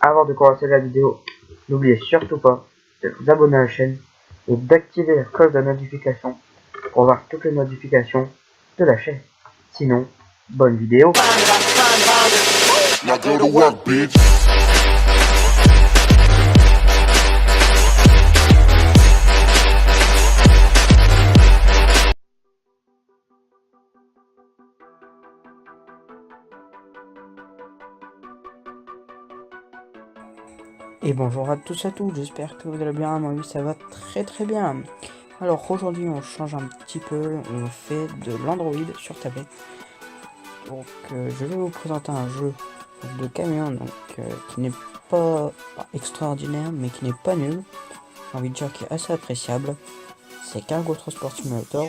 Avant de commencer la vidéo, n'oubliez surtout pas de vous abonner à la chaîne et d'activer la cloche de notification pour voir toutes les notifications de la chaîne. Sinon, bonne vidéo. Now go to work, bitch. Et bonjour à tous et à toutes, j'espère que vous allez bien, moi oui ça va très bien. Alors aujourd'hui on change un petit peu, on fait de l'Android sur tablette. Donc je vais vous présenter un jeu de camion qui n'est pas extraordinaire mais qui n'est pas nul. J'ai envie de dire qu'il est assez appréciable. C'est Cargo Transport Simulator.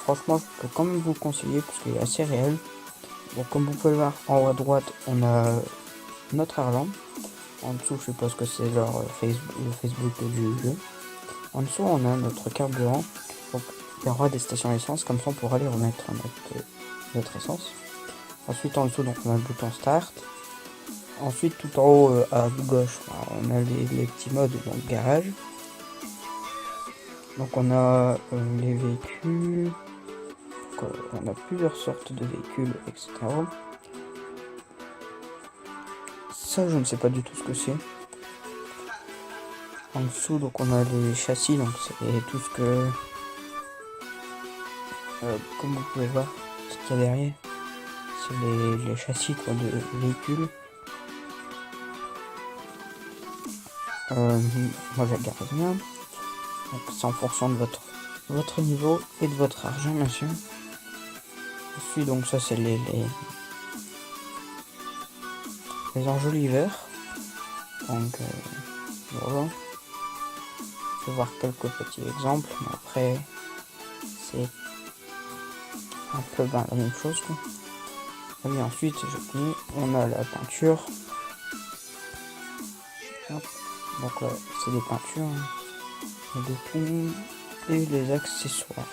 Franchement je peux quand même vous le conseiller parce qu'il est assez réel. Donc comme vous pouvez le voir en haut à droite on a notre argent. En dessous, je suppose que c'est le Facebook du jeu. En dessous, on a notre carburant. Donc, il y aura des stations essence, comme ça on pourra aller remettre notre essence. Ensuite, en dessous, donc, on a le bouton Start. Ensuite, tout en haut, à gauche, on a les petits modes, donc garage. Donc, on a les véhicules. Donc, on a plusieurs sortes de véhicules, etc. Ça, je ne sais pas du tout ce que c'est. En dessous, donc on a les châssis, donc c'est tout ce que, comme vous pouvez voir, ce qu'il y a derrière, c'est les châssis quoi, de véhicules. Moi je garde bien. Donc c'est en fonction de votre niveau et de votre argent, bien sûr. Ensuite, donc ça c'est les enjoliveurs. Donc voilà. Je vais voir quelques petits exemples, mais après c'est un peu la même chose quoi. Et ensuite on a la peinture. Hop. Donc là c'est des peintures, des ponts et les accessoires.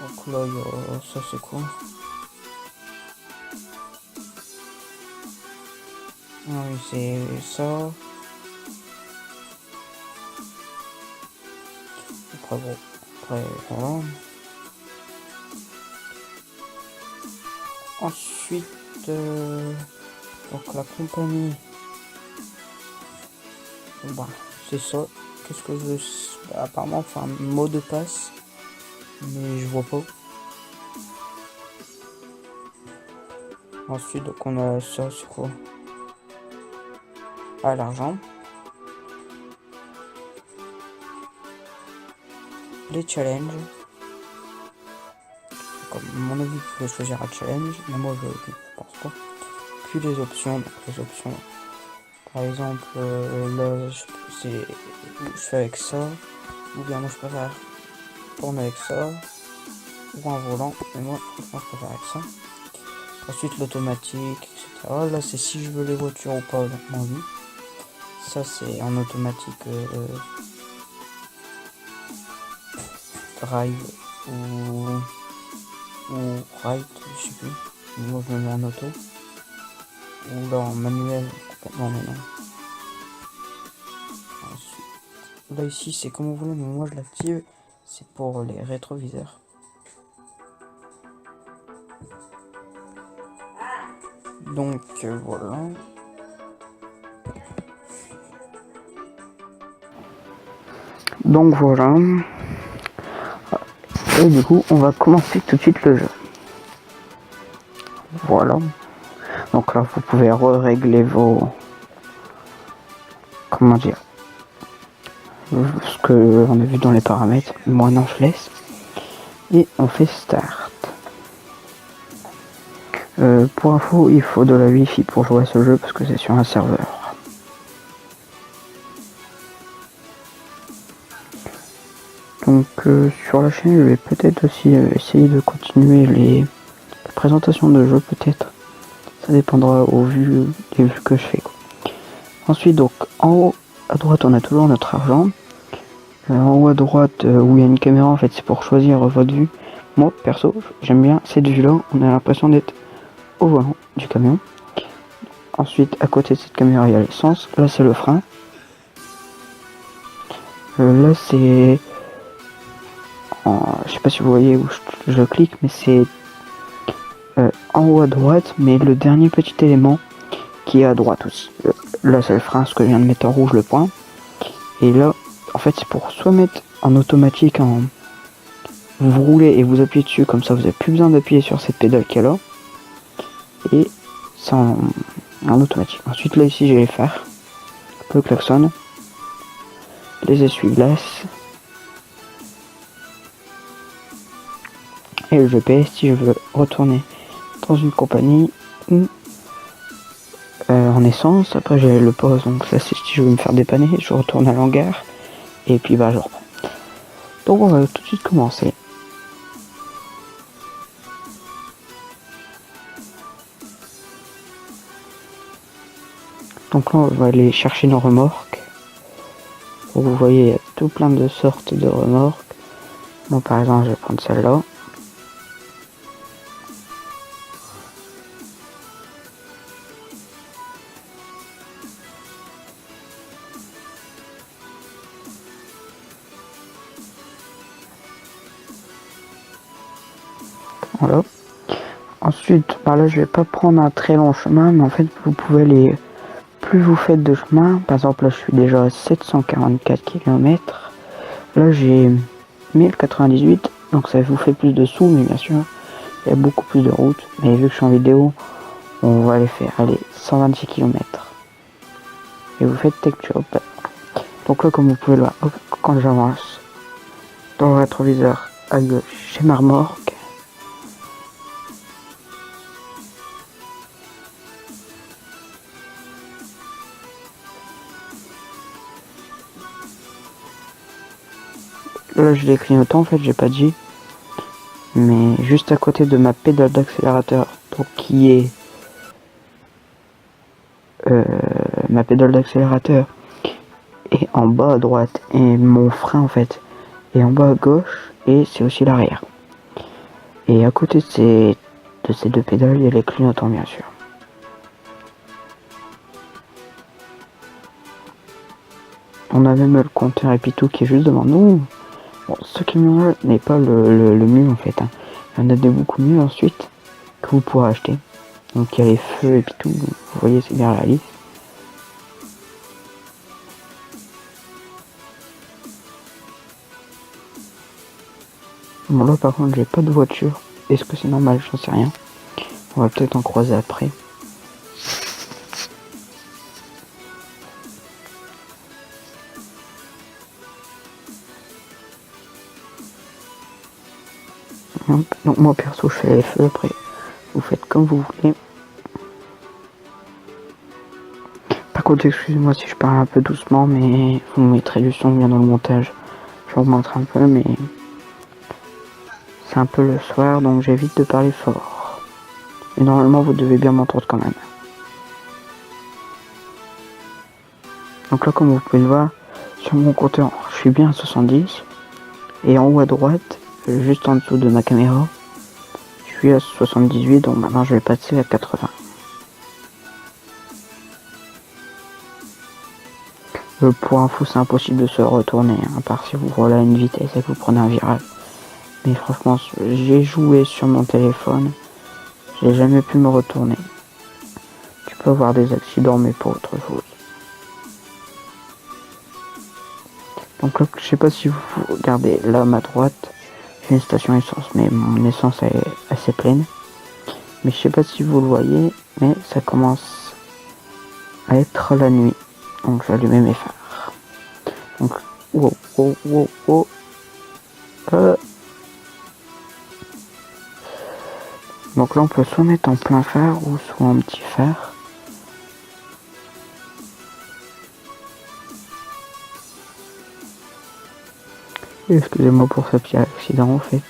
Donc là il y a ça, c'est quoi? Ah oui, c'est ça. Après voilà. Ensuite, donc la compagnie. Bah, c'est ça. Qu'est-ce que je... Apparemment, enfin, un mot de passe. Mais je vois pas. Ensuite, donc on a ça, c'est quoi? Ah, l'argent. Les challenges. Comme à mon avis, vous pouvez choisir un challenge, mais moi je pense pas. Puis les options, donc les options. Par exemple, là, je fais avec ça, ou bien moi je préfère tourner avec ça, ou un volant, mais moi franchement je préfère avec ça. Ensuite l'automatique, etc. Là c'est si je veux les voitures ou pas, donc mon vie. Ça c'est en automatique drive ou right, je sais plus. Moi je me mets en auto. Ou là en manuel, complètement mais non. Ensuite, là ici c'est comme vous voulez, mais moi je l'active. C'est pour les rétroviseurs. Donc voilà. Donc voilà. Et du coup on va commencer tout de suite le jeu. Voilà. Donc là vous pouvez régler vos... Comment dire, ce que on a vu dans les paramètres. Moi non je laisse. Et on fait start. Pour info, il faut de la wifi pour jouer à ce jeu parce que c'est sur un serveur. Donc sur la chaîne, je vais peut-être aussi essayer de continuer les présentations de jeux peut-être. Ça dépendra des vues que je fais quoi. Ensuite donc en haut à droite on a toujours notre argent. En haut à droite où il y a une caméra en fait c'est pour choisir votre vue. Moi perso j'aime bien cette vue là, on a l'impression d'être au volant du camion. Ensuite, à côté de cette caméra, il y a l'essence. Là, c'est le frein. Là, c'est... Je sais pas si vous voyez où je clique, mais c'est en haut à droite, mais le dernier petit élément qui est à droite aussi. Là, c'est le frein, ce que je viens de mettre en rouge, le point. Et là, en fait, c'est pour soit mettre en automatique, vous roulez et vous appuyez dessus, comme ça, vous n'avez plus besoin d'appuyer sur cette pédale qui est là. Et c'est en automatique. Ensuite, là, ici, j'ai les phares, le klaxon, les essuie-glaces, et le GPS si je veux retourner dans une compagnie ou en essence. Après j'ai le pause, donc ça c'est si je veux me faire dépanner, je retourne à l'hangar et puis bah je reprends. Donc on va tout de suite commencer. Donc là on va aller chercher nos remorques. Donc, vous voyez il y a tout plein de sortes de remorques. Moi par exemple je vais prendre celle-là. Voilà. Ensuite, par là je vais pas prendre un très long chemin, mais en fait vous pouvez aller, plus vous faites de chemin, par exemple là je suis déjà à 744 km, là j'ai 1098, donc ça vous fait plus de sous, mais bien sûr il y a beaucoup plus de routes, mais vu que je suis en vidéo, on va les faire, allez, 126 km. Et vous faites tech job. Donc là comme vous pouvez le voir, hop, quand j'avance dans le rétroviseur à gauche, j'ai ma remorque. Là je les clignote en fait, j'ai pas dit. Mais juste à côté de ma pédale d'accélérateur, donc qui est ma pédale d'accélérateur est en bas à droite et mon frein en fait est en bas à gauche et c'est aussi l'arrière. Et à côté de ces deux pédales, il y a les clignotants bien sûr. On a même le compteur Epitou qui est juste devant nous. Bon, ce camion-là n'est pas le mieux en fait. Hein. Il y en a des beaucoup mieux ensuite que vous pourrez acheter. Donc il y a les feux Epitou, vous voyez c'est bien réaliste. Bon là par contre j'ai pas de voiture. Est-ce que c'est normal? J'en sais rien. On va peut-être en croiser après. Donc moi perso je fais les feux, après vous faites comme vous voulez. Par contre excusez-moi si je parle un peu doucement, mais vous mettrez du son bien dans le montage. J'augmenterai un peu, mais c'est un peu le soir donc j'évite de parler fort. Et normalement vous devez bien m'entendre quand même. Donc là comme vous pouvez le voir, sur mon compteur je suis bien à 70. Et en haut à droite, juste en dessous de ma caméra, je suis à 78, donc maintenant je vais passer à 80. Pour info, c'est impossible de se retourner, hein, à part si vous roulez à une vitesse et que vous prenez un virage. Mais franchement, j'ai joué sur mon téléphone, j'ai jamais pu me retourner. Tu peux avoir des accidents, mais pas autre chose. Donc là, je sais pas si vous regardez là à ma droite, j'ai une station essence, mais mon essence est assez pleine. Mais je sais pas si vous le voyez, mais ça commence à être la nuit. Donc je vais allumer mes phares. Donc, wow, wow, wow, wow. Donc là on peut soit mettre en plein phare ou soit en petit phare. Excusez-moi pour ce petit accident en fait.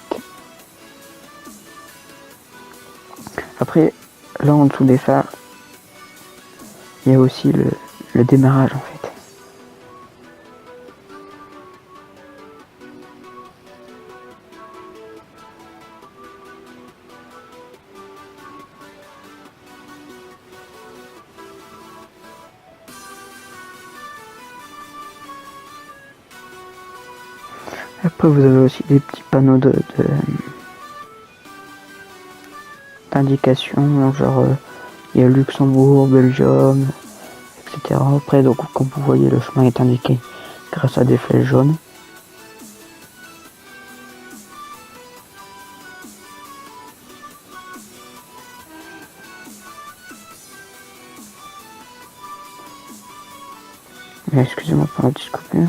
Après, là en dessous des phares, il y a aussi le démarrage en fait. Après vous avez aussi des petits panneaux d'indication, genre il y a Luxembourg, Belgium, etc. Après, donc comme vous voyez, le chemin est indiqué grâce à des flèches jaunes. Excusez-moi pour la petite coupure.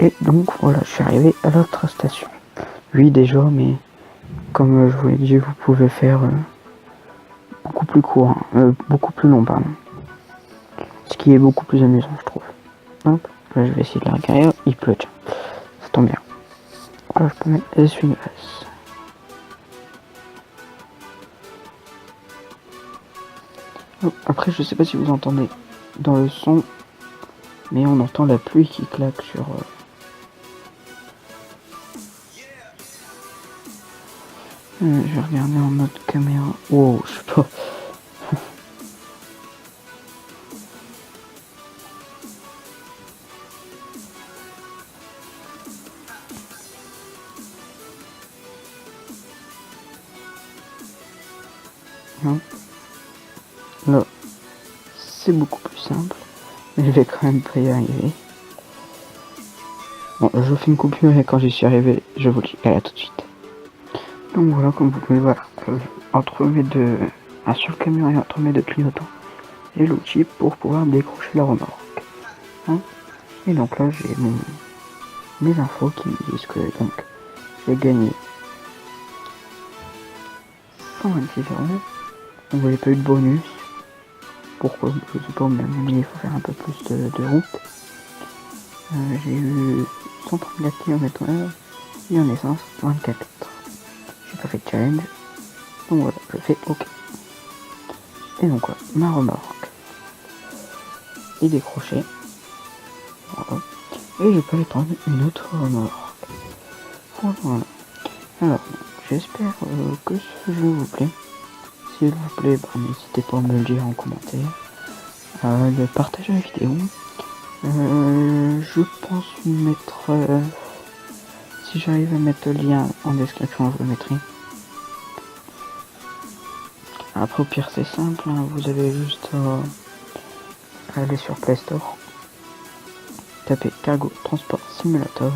Et donc voilà, je suis arrivé à l'autre station. Oui déjà, mais comme je vous l'ai dit, vous pouvez faire beaucoup plus court, beaucoup plus long, pardon. Ce qui est beaucoup plus amusant, je trouve. Hop, là je vais essayer de la regarder. Il pleut, tiens. Ça tombe bien. Voilà, je peux mettre essuie-glace. Après, je sais pas si vous entendez dans le son, mais on entend la pluie qui claque sur... je vais regarder en mode caméra. Wow, je sais pas. Là, c'est beaucoup plus simple, mais je vais quand même pas y arriver. Bon, je fais une coupure et quand j'y suis arrivé, je vous dis à tout de suite. Donc voilà, comme vous pouvez voir, entre mes deux, sur le camion et entre mes deux clignotants, j'ai l'outil pour pouvoir décrocher la remorque. Hein, et donc là, j'ai mes infos qui me disent que donc j'ai gagné 126 €. Donc j'ai pas eu de bonus. Pourquoi? Je sais pas, mais il faut faire un peu plus de route. J'ai eu 134 km/h et en essence 24 litres. J'ai pas fait de challenge. Donc voilà, je fais OK. Et donc voilà, ma remorque est décrochée. Voilà. Et je peux aller prendre une autre remorque. Voilà. Alors, j'espère que ce jeu vous plaît. S'il vous plaît, n'hésitez pas à me le dire en commentaire. De partager la vidéo. Je pense mettre... si j'arrive à mettre le lien en description, je le mettrai. Après, au pire, c'est simple. Hein, vous avez juste à aller sur Play Store. Taper Cargo Transport Simulator.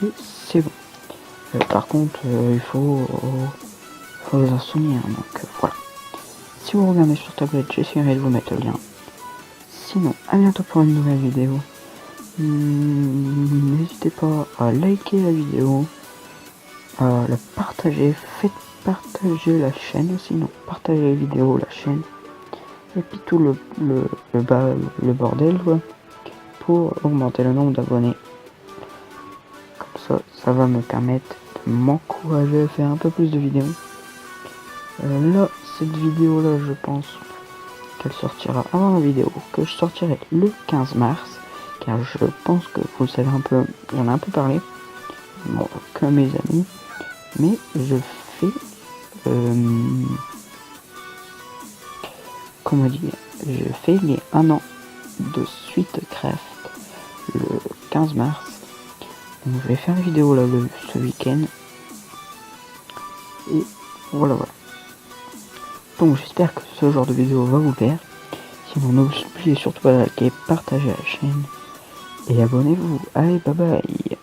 Et c'est bon. Par contre, il faut les insoumis. Hein, donc voilà. Si vous regardez sur tablette, j'essaierai de vous mettre le lien. Sinon, à bientôt pour une nouvelle vidéo. N'hésitez pas à liker la vidéo, à la partager, faites partager la chaîne aussi, non, partagez les vidéos, la chaîne, et puis tout le bordel, quoi, pour augmenter le nombre d'abonnés. Comme ça va me permettre de m'encourager à faire un peu plus de vidéos. Là, cette vidéo là, je pense qu'elle sortira avant la vidéo que je sortirai le 15 mars, car je pense que vous le savez un peu, j'en ai un peu parlé, bon, que mes amis, mais je fais, comment dire, je fais les 1 an de Suite Craft le 15 mars, donc je vais faire une vidéo là ce week-end, et voilà. Donc j'espère que ce genre de vidéo va vous plaire. Sinon n'oubliez surtout pas de liker, partager la chaîne et abonnez-vous. Allez, bye bye.